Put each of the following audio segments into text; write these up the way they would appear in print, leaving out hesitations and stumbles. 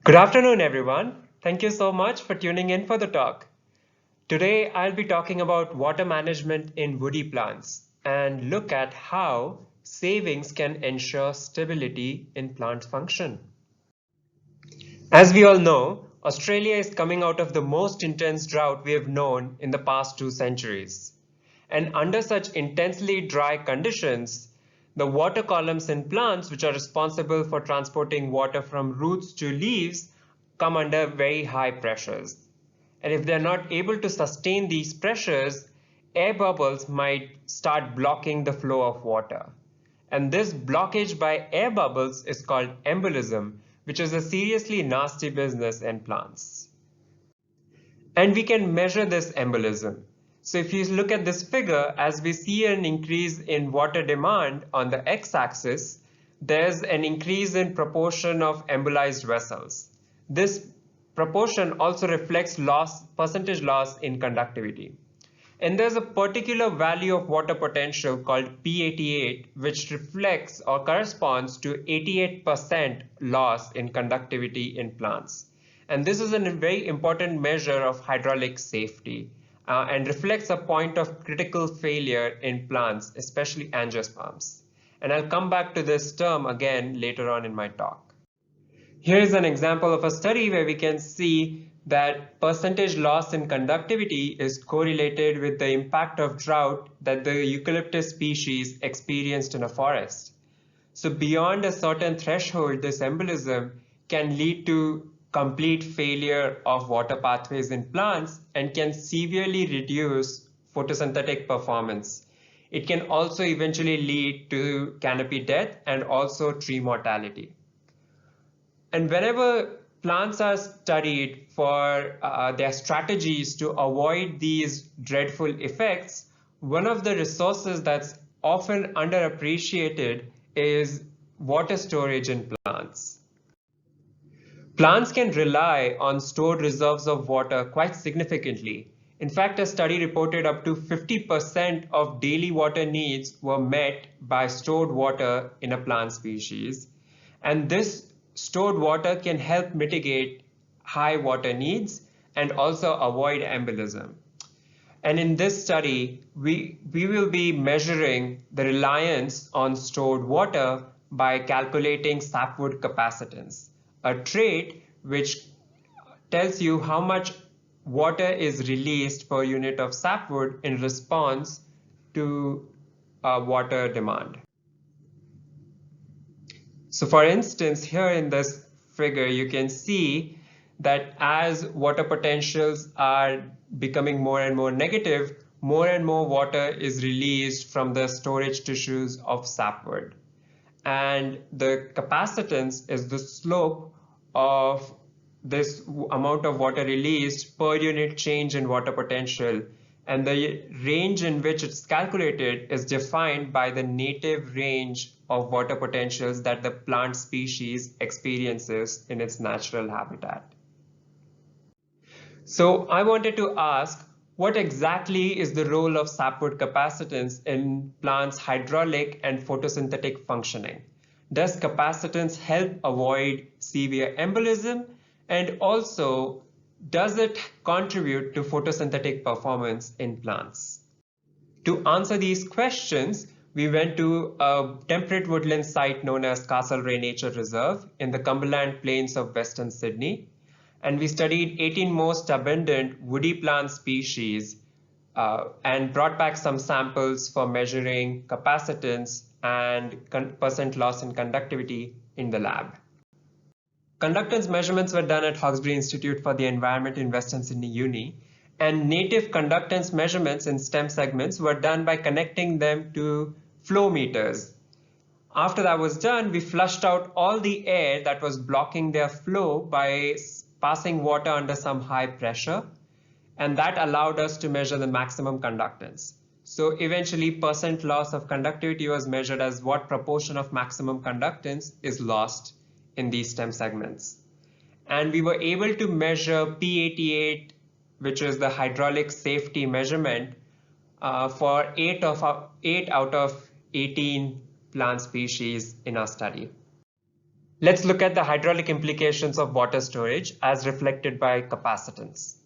Good afternoon, everyone. Thank you so much for tuning in for the talk. Today, I'll be talking about water management in woody plants and look at how savings can ensure stability in plant function. As we all know, Australia is coming out of the most intense drought we have known in the past 2 centuries. And under such intensely dry conditions, the water columns in plants, which are responsible for transporting water from roots to leaves, come under very high pressures. And if they're not able to sustain these pressures, air bubbles might start blocking the flow of water. And this blockage by air bubbles is called embolism, which is a seriously nasty business in plants. And we can measure this embolism. So if you look at this figure, as we see an increase in water demand on the x-axis, there's an increase in proportion of embolized vessels. This proportion also reflects percentage loss in conductivity. And there's a particular value of water potential called P88, which reflects or corresponds to 88% loss in conductivity in plants. And this is a very important measure of hydraulic safety and reflects a point of critical failure in plants, especially angiosperms. And I'll come back to this term again later on in my talk. Here is an example of a study where we can see that percentage loss in conductivity is correlated with the impact of drought that the eucalyptus species experienced in a forest. So beyond a certain threshold, this embolism can lead to complete failure of water pathways in plants and can severely reduce photosynthetic performance. It can also eventually lead to canopy death and also tree mortality. And whenever plants are studied for their strategies to avoid these dreadful effects, one of the resources that's often underappreciated is water storage in plants. Plants can rely on stored reserves of water quite significantly. In fact, a study reported up to 50% of daily water needs were met by stored water in a plant species. And this stored water can help mitigate high water needs and also avoid embolism. And in this study, we will be measuring the reliance on stored water by calculating sapwood capacitance, a trait which tells you how much water is released per unit of sapwood in response to water demand. So for instance, here in this figure, you can see that as water potentials are becoming more and more negative, more and more water is released from the storage tissues of sapwood. And the capacitance is the slope of this amount of water released per unit change in water potential. And the range in which it's calculated is defined by the native range of water potentials that the plant species experiences in its natural habitat. So I wanted to ask, what exactly is the role of sapwood capacitance in plants' hydraulic and photosynthetic functioning? Does capacitance help avoid severe embolism? And also, does it contribute to photosynthetic performance in plants? To answer these questions, we went to a temperate woodland site known as Castlereagh Nature Reserve in the Cumberland Plains of Western Sydney. And we studied 18 most abundant woody plant species and brought back some samples for measuring capacitance and percent loss in conductivity in the lab. Conductance measurements were done at Hawkesbury Institute for the Environment in Western Sydney Uni, and native conductance measurements in stem segments were done by connecting them to flow meters. After that was done, we flushed out all the air that was blocking their flow by passing water under some high pressure, and that allowed us to measure the maximum conductance. So eventually, percent loss of conductivity was measured as what proportion of maximum conductance is lost in these stem segments. And we were able to measure P88, which is the hydraulic safety measurement, for 8 out of 18 plant species in our study. Let's look at the hydraulic implications of water storage as reflected by capacitance.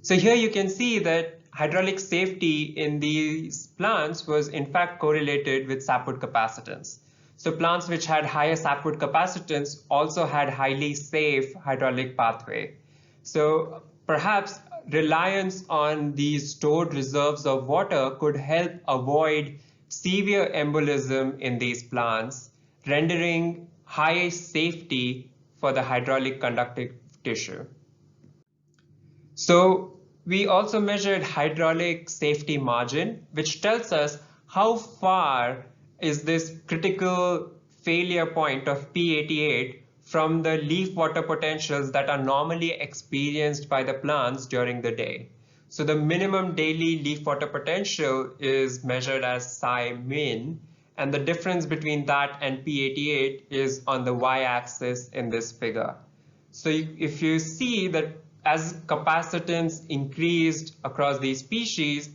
So here you can see that hydraulic safety in these plants was in fact correlated with sapwood capacitance. So plants which had higher sapwood capacitance also had highly safe hydraulic pathway. So perhaps reliance on these stored reserves of water could help avoid severe embolism in these plants, rendering high safety for the hydraulic conductive tissue. So we also measured hydraulic safety margin, which tells us how far is this critical failure point of P88 from the leaf water potentials that are normally experienced by the plants during the day. So the minimum daily leaf water potential is measured as psi min, and the difference between that and P88 is on the y-axis in this figure. So if you see that as capacitance increased across these species,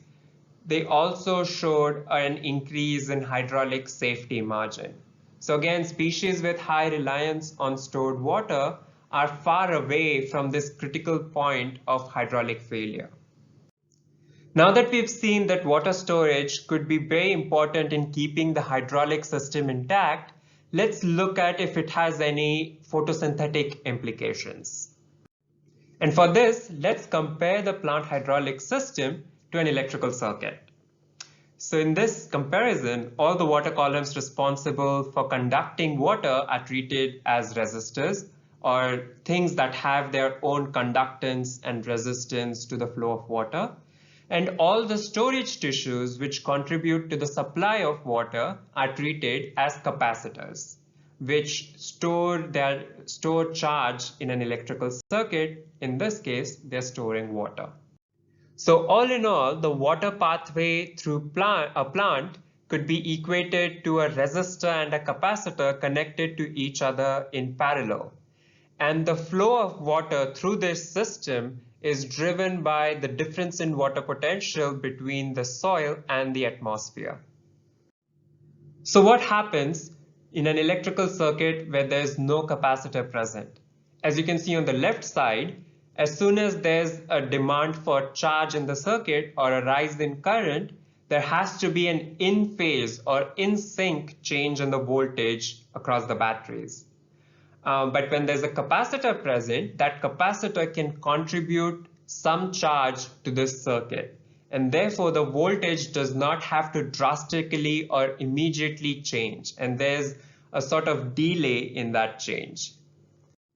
they also showed an increase in hydraulic safety margin. So again, species with high reliance on stored water are far away from this critical point of hydraulic failure. Now that we've seen that water storage could be very important in keeping the hydraulic system intact, let's look at if it has any photosynthetic implications. And for this, let's compare the plant hydraulic system to an electrical circuit. So in this comparison, all the water columns responsible for conducting water are treated as resistors, or things that have their own conductance and resistance to the flow of water. And all the storage tissues which contribute to the supply of water are treated as capacitors, which store charge in an electrical circuit. In this case, they're storing water. So all in all, the water pathway through a plant could be equated to a resistor and a capacitor connected to each other in parallel. And the flow of water through this system is driven by the difference in water potential between the soil and the atmosphere. So what happens in an electrical circuit where there's no capacitor present? As you can see on the left side, as soon as there's a demand for charge in the circuit or a rise in current, there has to be an in-phase or in-sync change in the voltage across the batteries. But when there's a capacitor present, that capacitor can contribute some charge to this circuit. And therefore, the voltage does not have to drastically or immediately change. And there's a sort of delay in that change.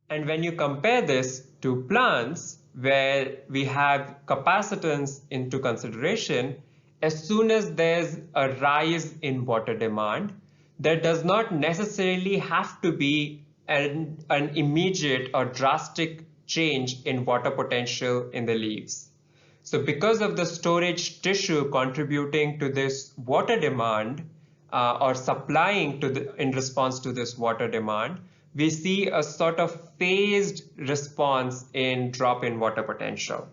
And when you compare this to plants, where we have capacitance into consideration, as soon as there's a rise in water demand, there does not necessarily have to be an immediate or drastic change in water potential in the leaves. So because of the storage tissue contributing to this water demand or supplying in response to this water demand, we see a sort of phased response in drop in water potential.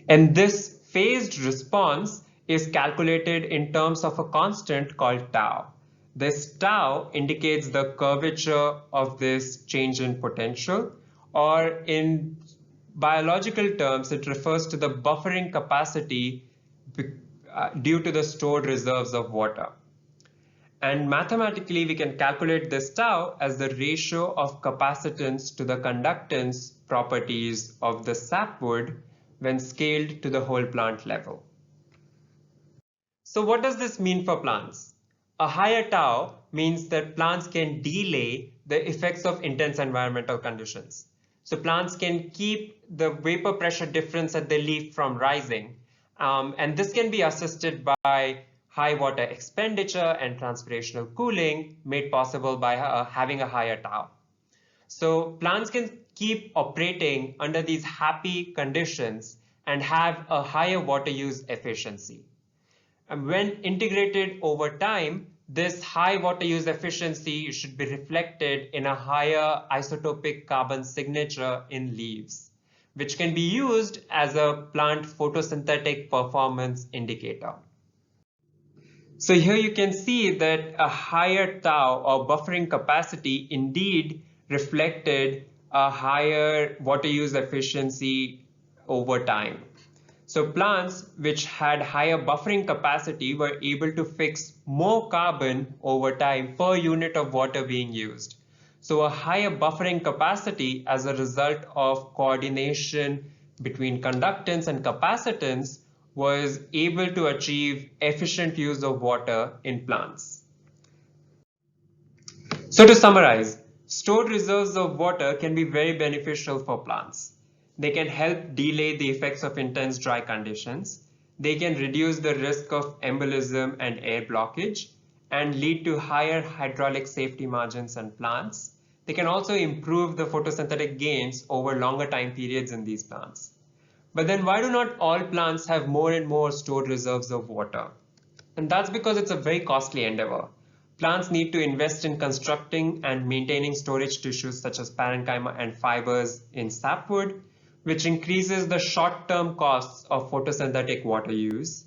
And this phased response is calculated in terms of a constant called tau. This tau indicates the curvature of this change in potential, or in biological terms, it refers to the buffering capacity due to the stored reserves of water. And mathematically, we can calculate this tau as the ratio of capacitance to the conductance properties of the sapwood when scaled to the whole plant level. So what does this mean for plants? A higher tau means that plants can delay the effects of intense environmental conditions. So plants can keep the vapor pressure difference at the leaf from rising. And this can be assisted by high water expenditure and transpirational cooling made possible by having a higher tau. So plants can keep operating under these happy conditions and have a higher water use efficiency. And when integrated over time, this high water use efficiency should be reflected in a higher isotopic carbon signature in leaves, which can be used as a plant photosynthetic performance indicator. So here you can see that a higher tau or buffering capacity indeed reflected a higher water use efficiency over time. So plants which had higher buffering capacity were able to fix more carbon over time per unit of water being used. So a higher buffering capacity as a result of coordination between conductance and capacitance was able to achieve efficient use of water in plants. So to summarize, stored reserves of water can be very beneficial for plants. They can help delay the effects of intense dry conditions. They can reduce the risk of embolism and air blockage and lead to higher hydraulic safety margins in plants. They can also improve the photosynthetic gains over longer time periods in these plants. But then why do not all plants have more and more stored reserves of water? And that's because it's a very costly endeavor. Plants need to invest in constructing and maintaining storage tissues such as parenchyma and fibers in sapwood, which increases the short-term costs of photosynthetic water use.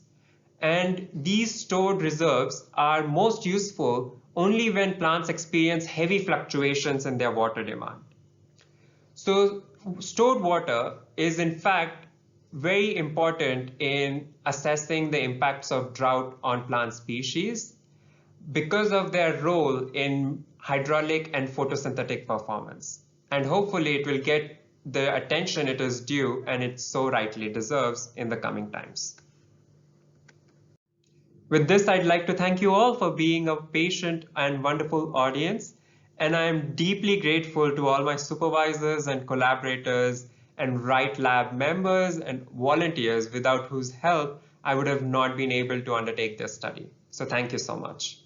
And these stored reserves are most useful only when plants experience heavy fluctuations in their water demand. So stored water is in fact very important in assessing the impacts of drought on plant species because of their role in hydraulic and photosynthetic performance. And hopefully it will get the attention it is due and it so rightly deserves in the coming times. With this, I'd like to thank you all for being a patient and wonderful audience. And I am deeply grateful to all my supervisors and collaborators and Wright Lab members and volunteers without whose help I would have not been able to undertake this study. So thank you so much.